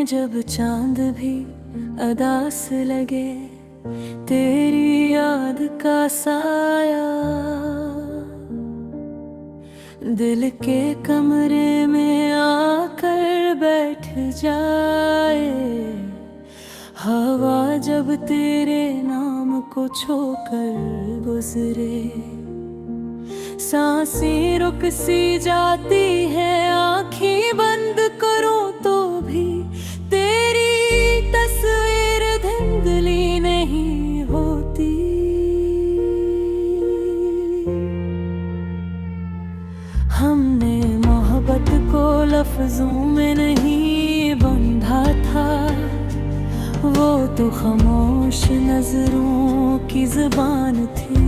में जब चांद भी अदास लगे, तेरी याद का साया दिल के कमरे में आकर बैठ जाए। हवा जब तेरे नाम को छोकर गुजरे, सांसें रुक सी जाती है। आँखें बंद करूं तो भी तेरी तस्वीर धुंधली नहीं होती। हमने मोहब्बत को लफ्जों में नहीं बांधा था, वो तो खामोश नजरों की जुबान थी।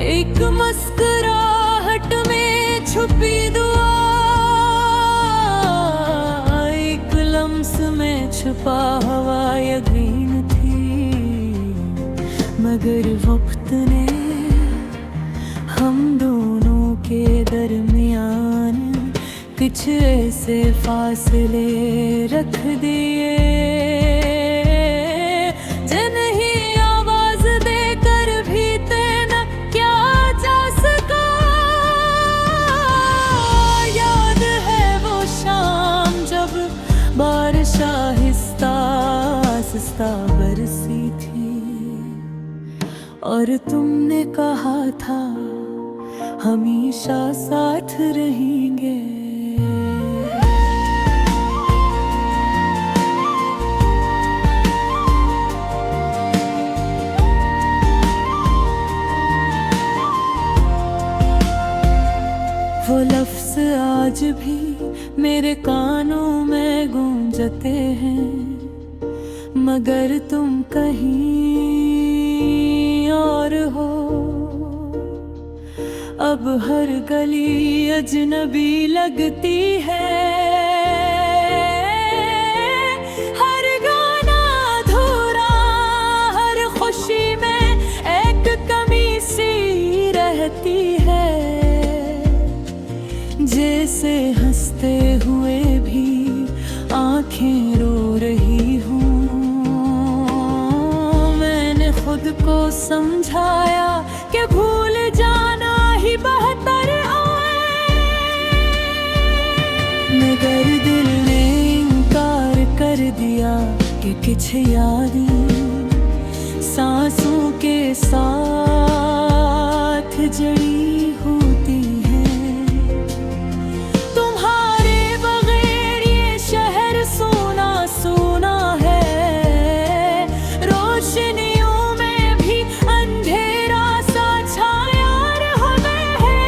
एक मुस्कुराहट में छुपी दुआ, एक लम्स में छुपा हवा यकीन थी। मगर वक्त ने हम दोनों के दरमियान कुछ ऐसे फासले रख दिए, जिन्हें आवाज देकर भी तेना क्या जा सका। याद है वो शाम जब बारिश आहिस्ता आहिस्ता बरसी थी, और तुमने कहा था हमेशा साथ रहेंगे। वो लफ्ज़ आज भी मेरे कानों में गूंजते हैं, मगर तुम कहीं और हो। अब हर गली अजनबी लगती है, हर गाना अधूरा, हर खुशी में एक कमी सी रहती है। जैसे हंसते हुए भी आंखें रो रही हूँ। मैंने खुद को समझाया कि भूल जाना ही बेहतर आए, मगर दिल ने इनकार कर दिया कि कुछ यादें सांसों के साथ जड़ी होती हैं। तुम्हारे बगैर ये शहर सोना सोना है, रोशनियों में भी अंधेरा सा छाया रहता है।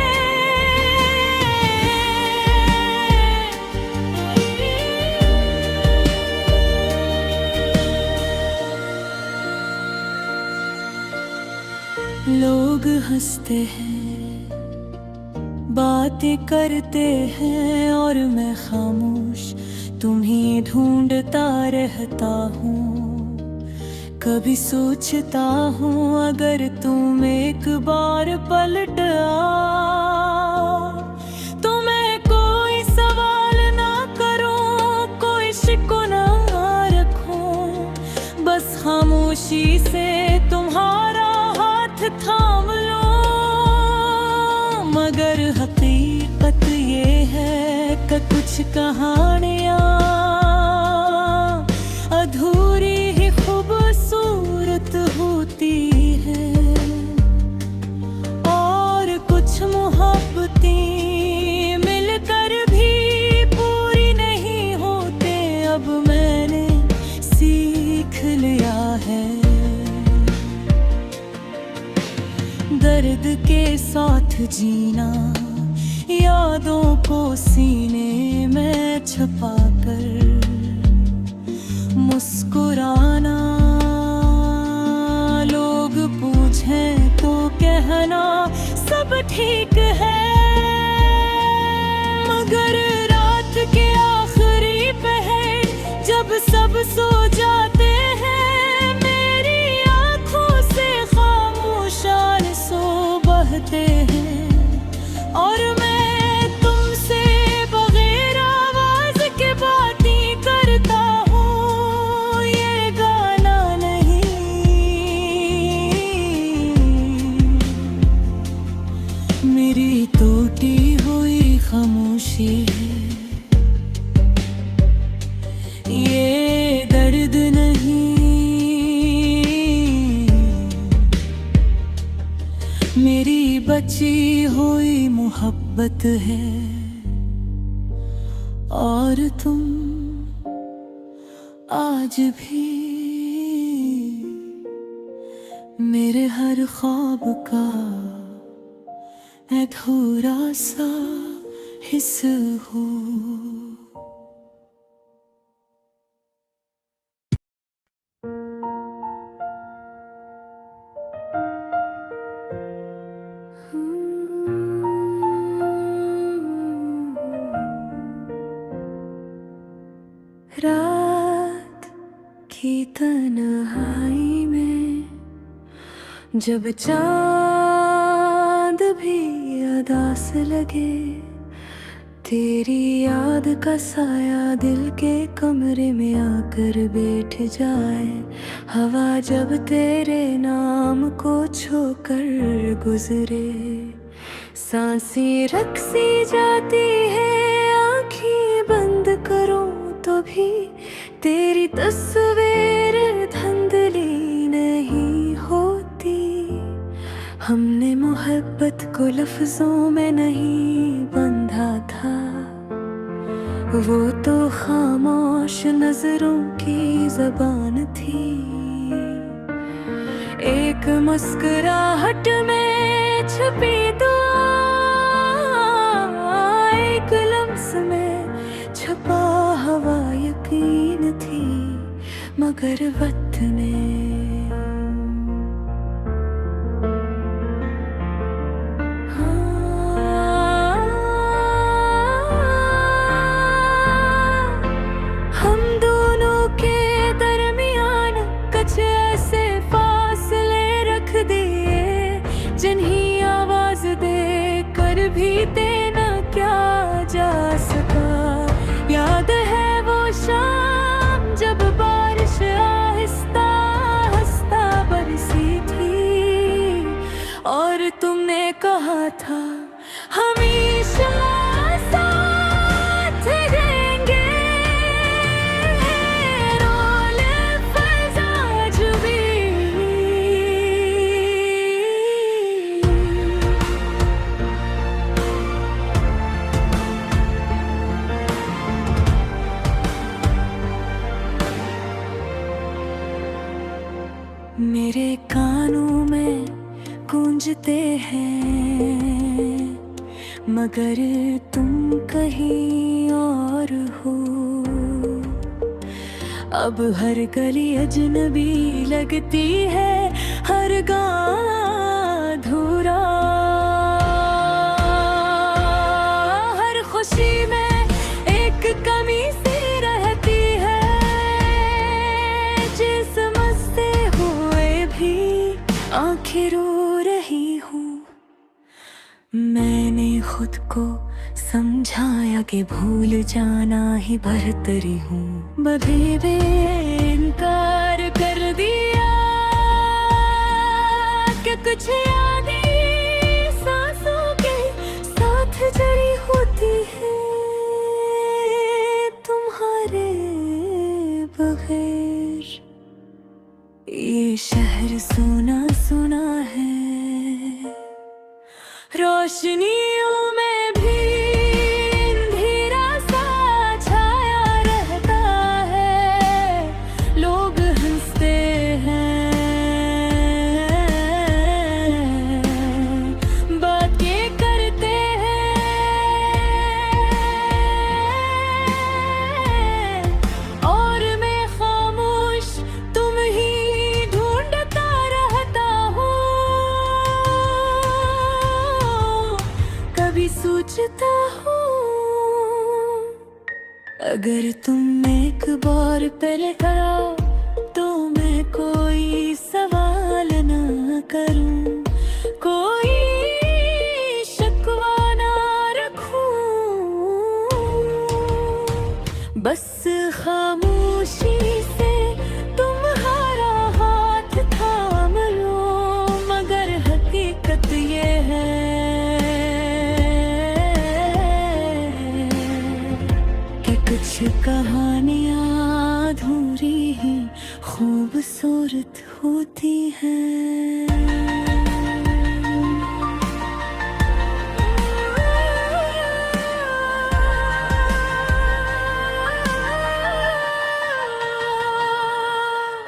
लोग हंसते हैं, बातें करते हैं, और मैं खामोश तुम्हें ढूंढता रहता हूँ। कभी सोचता हूँ अगर तुम एक बार पलट आओ, तो मैं कोई सवाल ना करूँ, कोई शिकवा ना रखूँ, बस खामोशी से तुम्हारा हाथ थाम लो। मगर हकीकत ये है कि कुछ कहानियाँ अधूरी ही खूबसूरत होती हैं, और कुछ मोहब्बतें मिलकर भी पूरी नहीं होते। अब मैंने सीख लिया है दर्द के साथ जीना, यादों को सीने में छुपाकर मुस्कुराना। लोग पूछें तो कहना सब ठीक है, मगर रात के आखिरी पहर जब सब सो जाते हैं, मेरी आंखों से खामोश आंसू बहते हैं, और मैं तुमसे बगैर बची है। ये दर्द नहीं, मेरी बची हुई मोहब्बत है। और तुम आज भी मेरे हर ख्वाब का अधूरा सा हिस्सा हो। रात की तन्हाई में जब चांद भी अदास लगे, तेरी याद का साया दिल के कमरे में आकर बैठ जाए। हवा जब तेरे नाम को छोकर गुजरे, सांसें रक़्सी जाती है। आँखें बंद करो तो भी तेरी तस्वीर धुंधली नहीं होती। हमने मोहब्बत को लफ्जों में नहीं बंधा था, वो तो खामोश नजरों की ज़बान थी। एक मुस्कुराहट में छुपी दुआ, एक लम्स में छुपा हवा यकीन थी। मगर वक्त ने हम दोनों के दरमियान कुछ ऐसे फासले रख दिए, जिन्हीं आवाज दे कर भी देना क्या जा सका। याद है वो शाम जब बारिश आहिस्ता आहिस्ता बरसी थी, और तुमने कहा था हमेशा साथ रहेंगे। रोले फज़ा जुबी, मेरे कानों में गूंजते हैं, मगर तुम कहीं और हो। अब हर गली अजनबी लगती है, हर गाँव अधूरा। हर खुशी में एक कमी सी रहती है, जिस्म से हुए भी आंखें रो रही हूँ। मैंने खुद को समझाया कि भूल जाना ही बहतरी हूँ, बधी भी इनकार कर दिया कि कुछ यादें सांसों के साथ जड़ी होती है। तुम्हारे बगैर ये शहर सुना सुना है। रोशनियों में भी अंधेरा सा छाया रहता है। लोग हंसते हैं, बातें करते हैं, और मैं खामोश तुम ही ढूंढता रहता हूँ। कभी सोचता हूँ अगर तुम एक बार पहले कराओ तो मैं कोई सवाल ना करूँ, कोई शिकवा ना रखूँ। बस खामोशी से तुम्हारा हाथ थाम लो, मगर हकीकत ये है कहानियाँ अधूरी ही खूबसूरत होती हैं।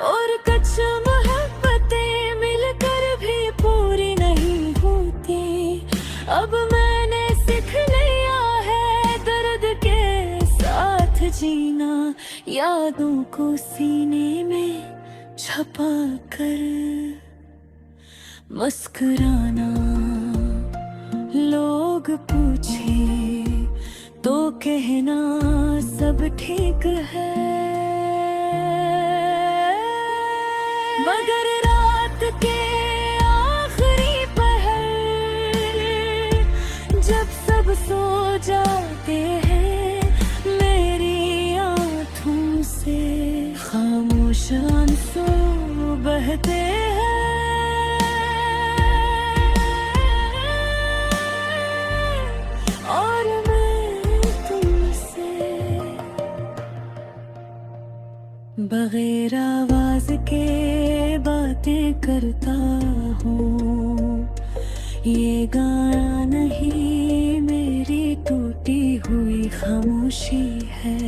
और कुछ मोहब्बतें मिलकर भी पूरी नहीं होती। अब मैंने सीख लिया है दर्द के साथ जीना, यादों को सीने में छुपा कर मुस्कुराना। लोग पूछे तो कहना सब ठीक है, मगर रात के आखिरी पहर जब सब सो जाते हैं, मेरी आँखों से खामोश आंसू बहते हैं। और मैं तुमसे बगैर आवाज के बातें करता हूँ। ये गाना नहीं मेरी टूटी हुई खामोशी है,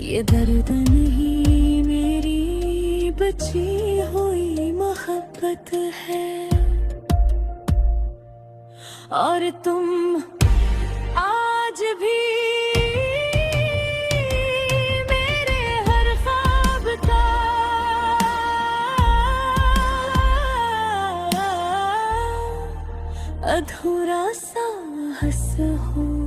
ये दर्द नहीं मेरी बची हुई मोहब्बत है। और तुम आज भी अधूरा सा हंस हो।